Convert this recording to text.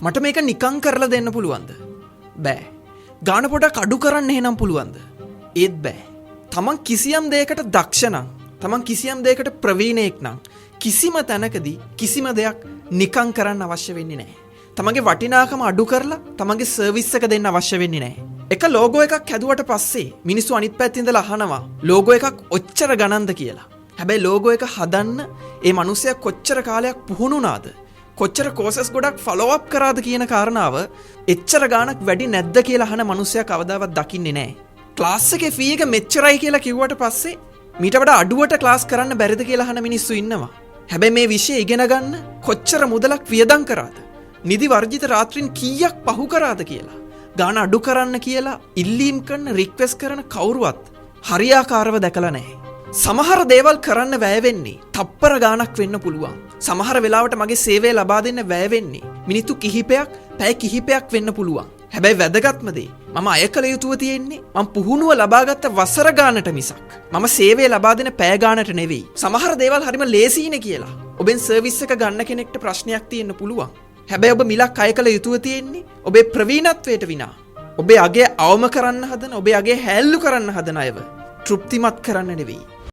මට මේක නිකං කරලා දෙන්න පුළුවන්ද? බෑ. ගාන පොඩක් අඩු කරන්න එහෙනම් පුළුවන්ද? ඒත් බෑ. තමන් කිසියම් දෙයකට දක්ෂ නම්, තමන් කිසියම් දෙයකට ප්‍රවීණයෙක් නම් කිසිම තැනකදී කිසිම දෙයක් නිකං කරන්න අවශ්‍ය වෙන්නේ නැහැ. තමන්ගේ වටිනාකම අඩු කරලා තමන්ගේ සර්විස් එක දෙන්න අවශ්‍ය වෙන්නේ නැහැ. එක ලෝගෝ එකක් හැදුවට පස්සේ මිනිස්සු අනිත් පැත්තේ ඉඳලා අහනවා ලෝගෝ එකක් ඔච්චර ගණන්ද කියලා. හැබැයි ලෝගෝ එක හදන්න ඒ මිනිස්සයා කොච්චර කාලයක් පුහුණු වුණාද? කොච්චර කෝසස් ගොඩක් ෆලෝ අප් කරාද කියන කාරණාව එච්චර ගාණක් වැඩි නැද්ද කියලා අහන මිනිස්සයා කවදාවත් දකින්නේ නැහැ. ක්ලාස් එකේ ෆී එක මෙච්චරයි කියලා කිව්වට පස්සේ මීට වඩා අඩුවට ක්ලාස් කරන්න බැරිද කියලා අහන මිනිස්සු ඉන්නවා. හැබැයි මේ විෂය ඉගෙන ගන්න කොච්චර මුදලක් වියදම් කරාද? නිදි වර්ජිත රාත්‍රීන් කීයක් පහු කරාද කියලා. ගාන අඩු කරන්න කියලා ඉල්ලීම් කරන රික්වෙස්ට් කරන කවුරුවත් හරියාකාරව දැකලා නැහැ. සමහර දේවල් කරන්න වැය වෙන්නේ තප්පර ගාණක් වෙන්න පුළුවන්. සමහර වෙලාවට මගේ සේවය ලබා දෙන්න වැය වෙන්නේ මිනිත්තු කිහිපයක්, පැය කිහිපයක් වෙන්න පුළුවන්. හැබැයි වැදගත්ම දේ මම අය කළ යුතුව තියෙන්නේ මම පුහුණුව ලබාගත්ත වසර ගානට මිසක් මම සේවය ලබා දෙන පැය ගානට නෙවෙයි. සමහර දේවල් හරිම ලේසියිනේ කියලා ඔබෙන් සර්විස් එක ගන්න කෙනෙක්ට ප්‍රශ්නයක් තියෙන්න පුළුවන්. හැබැයි ඔබ මිලක් අය කළ යුතුව තියෙන්නේ ඔබේ ප්‍රවීණත්වයට විනා ඔබේ අගය අවම කරන්න හදන, ඔබේ අගය හැල්ලු කරන්න හදන අයව තෘප්තිමත් කරන්න නෙවෙයි.